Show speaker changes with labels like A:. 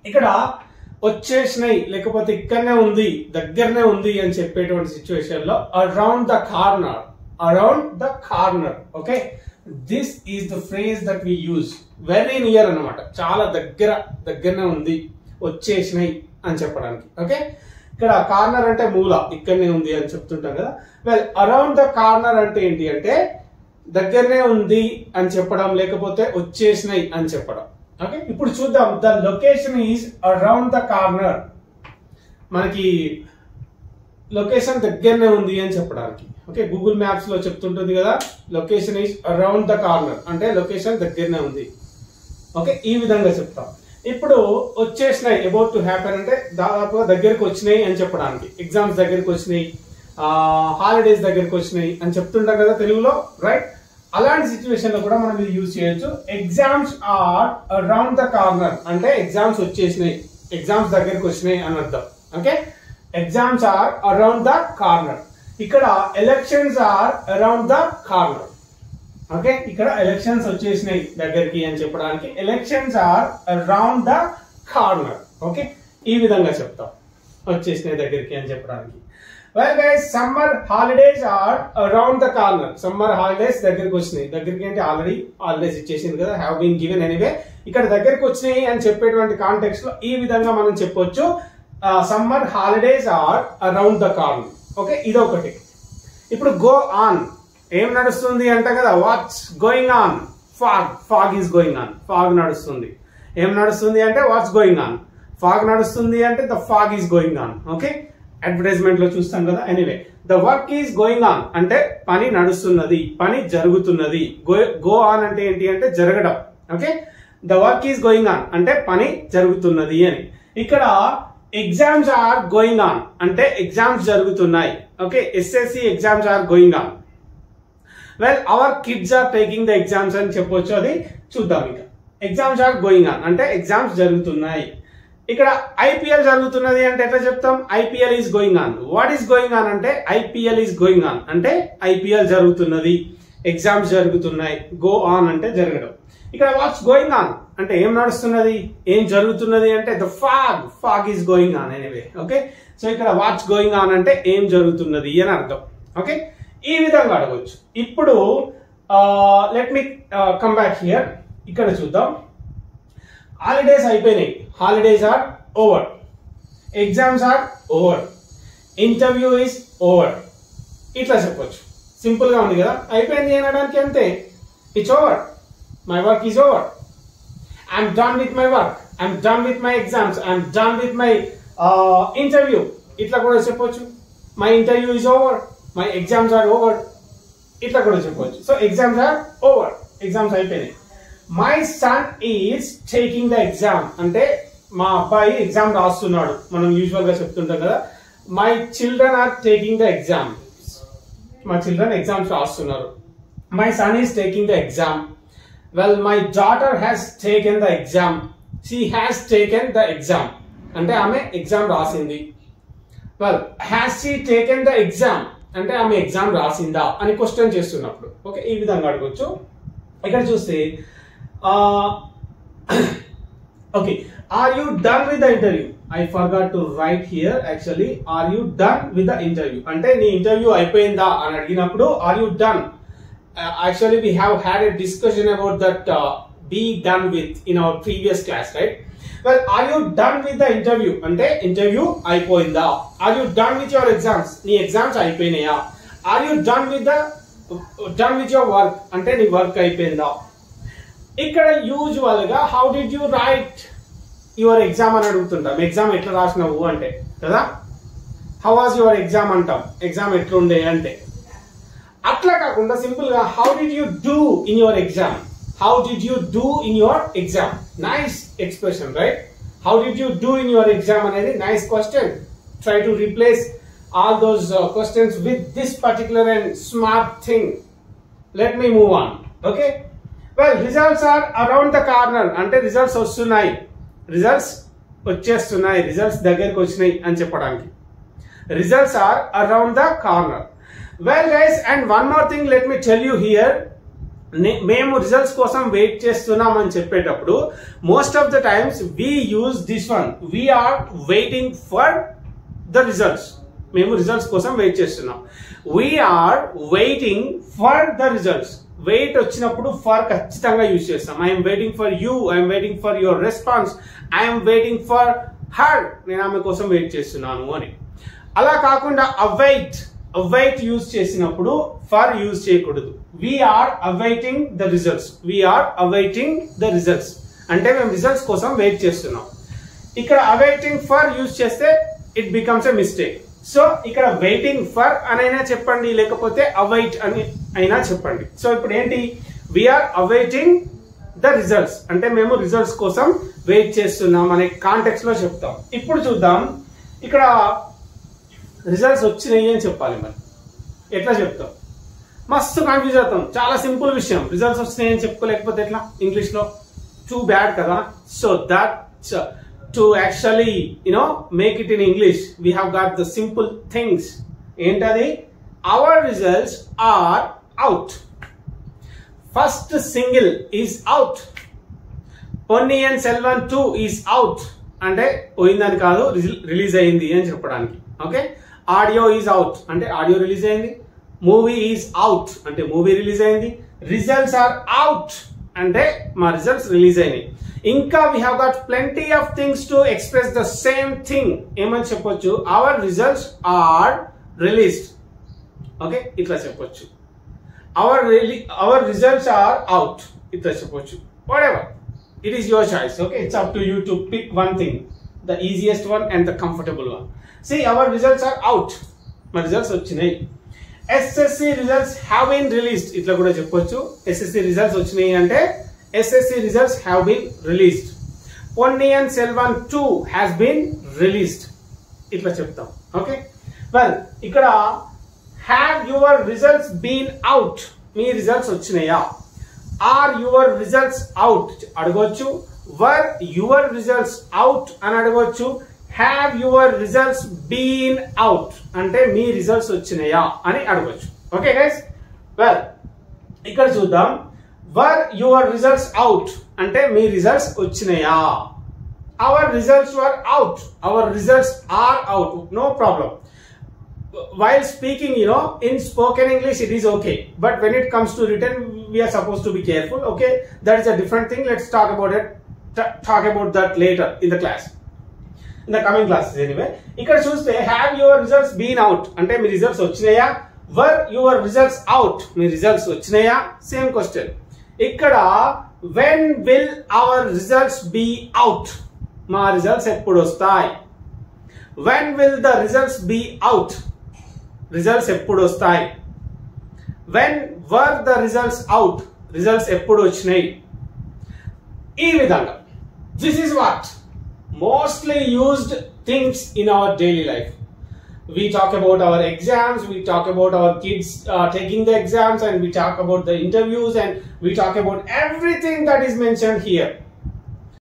A: ఇక్కడ వచ్చేసినాయి లేకపోతే ఇక్కడనే ఉంది దగ్గరనే ఉంది అని చెప్పేటువంటి సిచ్యువేషన్ లో around the corner okay this is the phrase that we use very near అన్నమాట చాలా దగ్గరనే ఉంది వచ్చేసినాయి అని చెప్పడానికి ఓకే ఇక్కడ కార్నర్ అంటే మూల ఇక్కడనే ఉంది అని చెప్తుంటాం కదా వెల్ అరౌండ్ ద కార్నర్ అంటే ఏంటి అంటే దగ్గరనే ఉంది అని చెప్పడం లేకపోతే వచ్చేసినాయి అని చెప్పడం ఓకే ఇప్పుడు చూద్దాం the location is around the corner మనకి లొకేషన్ దగ్గరనే ఉంది అని చెప్పడానికి ఓకే గూగుల్ మ్యాప్స్ లో చెప్తుంటుంది కదా location is around the corner అంటే లొకేషన్ దగ్గరనే ఉంది ఓకే ఈ విధంగా చెప్తాం ఇప్పుడు వచ్చేసినాయి అబౌట్ టు హ్యాపెన్ అంటే దాదాపుగా దగ్గరికి వచ్చినాయి అని చెప్పడానికి ఎగ్జామ్స్ దగ్గరికి వచ్చినాయి హాలిడేస్ దగ్గరికి వచ్చినాయి అని చెప్తుంటాం కదా తెలుగులో రైట్ అలాంటి సిచ్యువేషన్ లో కూడా మనం ఇది యూజ్ చేయొచ్చు exams are around the corner అంటే ఎగ్జామ్స్ వచ్చేసినాయి ఎగ్జామ్స్ దగ్గరికి వచ్చినాయి అని అర్థం okay exams are around the corner ఇక్కడ elections are around the corner okay ఇక్కడ ఎలక్షన్స్ వచ్చేసినాయి దగ్గరికి అని చెప్పడానికి elections are around the corner okay ఈ విధంగా చెప్తాం వచ్చేసినాయి దగ్గరికి అని చెప్పడానికి well guys summer holidays are around the corner summer holidays దగ్గరికి వచ్చినాయి దగ్గరికి అంటే ఆల్రెడీ హాలిడేస్ ఇచ్చేసింది కదా హ్యావ్ బీన్ గివెన్ ఎనీవే ఇక్కడ దగ్గరికి వచ్చినాయి అని చెప్పేటువంటి కాంటెక్స్ట్ లో ఈ విధంగా మనం చెప్పొచ్చు summer holidays are around the corner okay ఇదొకటి ఇప్పుడు గో ఆన్ ఏం నడుస్తుంది అంట కదా what's going on fog is going on fog నడుస్తుంది ఏం నడుస్తుంది అంటే వాట్స్ గోయింగ్ ఆన్ ఫాగ్ నడుస్తుంది అంటే the fog is going on okay advertisement లో చూస్తాం కదా anyway the work is going on అంటే పని నడుస్తున్నది పని జరుగుతున్నది గో ఆన్ అంటే ఏంటి అంటే జరగడం okay the work is going on అంటే పని జరుగుతున్నది అని ఇక్కడ ఎగ్జామ్స్ ఆర్ గోయింగ్ ఆన్ అంటే ఎగ్జామ్స్ జరుగుతున్నాయి okay SSC exams are going on well our kids are taking the exams అని చెప్పొచ్చు అది చూద్దాం ఇక ఎగ్జామ్స్ ఆర్ గోయింగ్ ఆన్ అంటే ఎగ్జామ్స్ జరుగుతున్నాయి ఇక్కడ ఐపీఎల్ జరుగుతున్నది అంటే ఎట్లా చెప్తాం IPL is going on what is going on అంటే ఐపీఎల్ ఈస్ గోయింగ్ ఆన్ అంటే ఐపీఎల్ జరుగుతున్నది ఎగ్జామ్స్ జరుగుతున్నాయి గో ఆన్ అంటే జరగడం ఇక్కడ వాట్స్ గోయింగ్ ఆన్ అంటే ఏం నడుస్తున్నది ఏం జరుగుతున్నది అంటే the fog is going on anyway okay so ఇక్కడ వాట్స్ గోయింగ్ ఆన్ అంటే ఏం జరుగుతున్నది అని అర్థం ఓకే ఈ విధంగా అడగవచ్చు ఇప్పుడు let me come back here ఇక్కడ చూద్దాం హాలిడేస్ అయిపోయినాయి holidays are over exams are over interview is over ఇట్లా చెప్పొచ్చు సింపుల్ గా ఉంది కదా అయిపోయింది అనడానికి అంతే it's over my work is over I'm done with my work I'm done with my exams I'm done with my interview ఇట్లా కూడా చెప్పొచ్చు my interview is over my exams are over ఇట్లా కూడా చెప్పవచ్చు so exams are over exams అయిపోయినాయి my son is taking the exam అంటే మా అబ్బాయి ఎగ్జామ్ రాస్తున్నాడు మనం యూజువల్ గా చెప్తుంటాం కదా my children are taking the exam మా చిల్డ్రన్ ఎగ్జామ్స్ రాస్తున్నారు my son is taking the exam well my daughter has taken the exam she has taken the exam అంటే ఆమె ఎగ్జామ్ రాసింది well has she taken the exam అంటే ఆమె exam రాసిందా అని question చేస్తున్నప్పుడు okay ఈ విధంగా అడగొచ్చు ఇక్కడ చూస్తే okay are you done with the interview I forgot to write here actually are you done with the interview అంటే నీ ఇంటర్వ్యూ అయిపోయిందా అని అడిగినప్పుడు are you done actually we have had a discussion about that be done with in our previous class right well are you done with the interview అంటే interview అయిపోయిందా are you done with your exams నీ exams అయిపోయినాయా are you done with your work అంటే నీ work అయిపోయిందా ఇక్కడ usual గా how did you right your exam అని అడుగుతుంటాం ఎగ్జామ్ ఎట్లా రాసినావు అంటే కదా హౌ వాజ్ యువర్ ఎగ్జామ్ అంటాం ఎగ్జామ్ ఎట్లుండే అంటే అట్లా కాకుండా సింపుల్ గా how did you do in your exam how did you do in your exam nice expression right how did you do in your exam anedi nice question try to replace all those questions with this particular and smart thing let me move on okay well results are around the corner ante results వస్తున్నాయి results వచ్చేస్తున్నాయి results దగ్గరికి వచ్చినాయి అని చెప్పడానికి results are around the corner well guys and one more thing let me tell you here మేము results కోసం wait చేస్తున్నాం అని చెప్పేటప్పుడు most of the times we use this one, we're waiting for the results. మేము results కోసం wait చేస్తున్నాం. We're waiting for the results. Wait వచ్చినప్పుడు for ఖచ్చితంగా యూజ్ చేస్తాం. I'm waiting for you, I'm waiting for your response, I'm waiting for her, నేను ఆమె కోసం wait చేస్తున్నాను అని. అలా కాకుండా అవైట్ యూజ్ చేసినప్పుడు ఫర్ యూజ్ చేయకూడదు. We're awaiting the results, we are awaiting the results అంటే మేము రిజల్ట్స్ కోసం వెయిట్ చేస్తున్నాం. ఇక్కడ అవైటింగ్ ఫర్ యూజ్ చేస్తే it becomes a mistake. So ఇక్కడ వెయిటింగ్ ఫర్ అనైనా చెప్పండి, లేకపోతే అవైట్ అని అయినా చెప్పండి. సో ఇప్పుడు ఏంటి, వీఆర్ అవైటింగ్ ద రిజల్ట్స్ అంటే మేము రిజల్ట్స్ కోసం వెయిట్ చేస్తున్నాం అనే కాంటెక్స్ట్ లో చెప్తాం. ఇప్పుడు చూద్దాం, ఇక్కడ రిజల్ట్స్ వచ్చినాయి అని చెప్పాలి. మరి ఎట్లా చెప్తాం? మస్తు కన్ఫ్యూజ్ అవుతాం. చాలా సింపుల్ విషయం, రిజల్ట్స్ వచ్చినాయి అని చెప్పుకోలేకపోతే ఎట్లా ఇంగ్లీష్ లో? టూ బ్యాడ్ కదా. So that to actually make it in English, we have got the simple things. Entadi, our results are out. First single is out. Ponniyin Selvan 2 is out. Ante oyindani kaadu, release ayindi ani cheppadaniki. Okay, audio is out ante audio release ayindi. Movie is out ante movie release ayindi. Results are out ante ma results release ayindi. ఇంకా we have got plenty of things to express the same thing. ఏమని చెప్పొచ్చు? our results are released. Okay, ఇట్లా చెప్పొచ్చు. our results are out, ఇట్లా చెప్పొచ్చు. whatever, it is your choice. Okay, it's up to you to pick one thing, the easiest one and the comfortable one. See, our results are out, మా results వచ్చినాయి. SSC results have been released, ఇట్లా కూడా చెప్పొచ్చు. SSC results వచ్చినాయి అంటే SSC results have been released. Ponniyin Selvan 2 has been released. ఇట్లా చెప్తాం. Okay, well ఇక్కడ have your results been out, మీ రిజల్ట్స్ వచ్చినాయా? are your results out అడగొచ్చు. were your results out అని అడగొచ్చు. have your results been out అంటే మీ రిజల్ట్స్ వచ్చినాయా అని అడగొచ్చు. ఓకే గైస్, వెల్ ఇక్కడ చూద్దాం. were your results out అంటే మీ రిజల్ట్స్ వచ్చినాయా? our results were out, our results are out, no problem. While speaking, in spoken English it is okay, but when it comes to written we are supposed to be careful. Okay, that is a different thing. Let's talk about that later in the class, in the coming classes anyway. ఇక్కడ చూస్తే have your results been out అంటే మీ results వచ్చినాయా? were your results out మీ results వచ్చినాయా? Same question. ఇక్కడ when will our results be out మా results ఎప్పుడు వస్తాయి? when will the results be out results ఎప్పుడు వస్తాయి? when were the results out results ఎప్పుడు వచ్చినాయి? ఈ విధంగా this is what mostly used things in our daily life. We talk about our exams, we talk about our kids taking the exams, and we talk about the interviews, and we talk about everything that is mentioned here.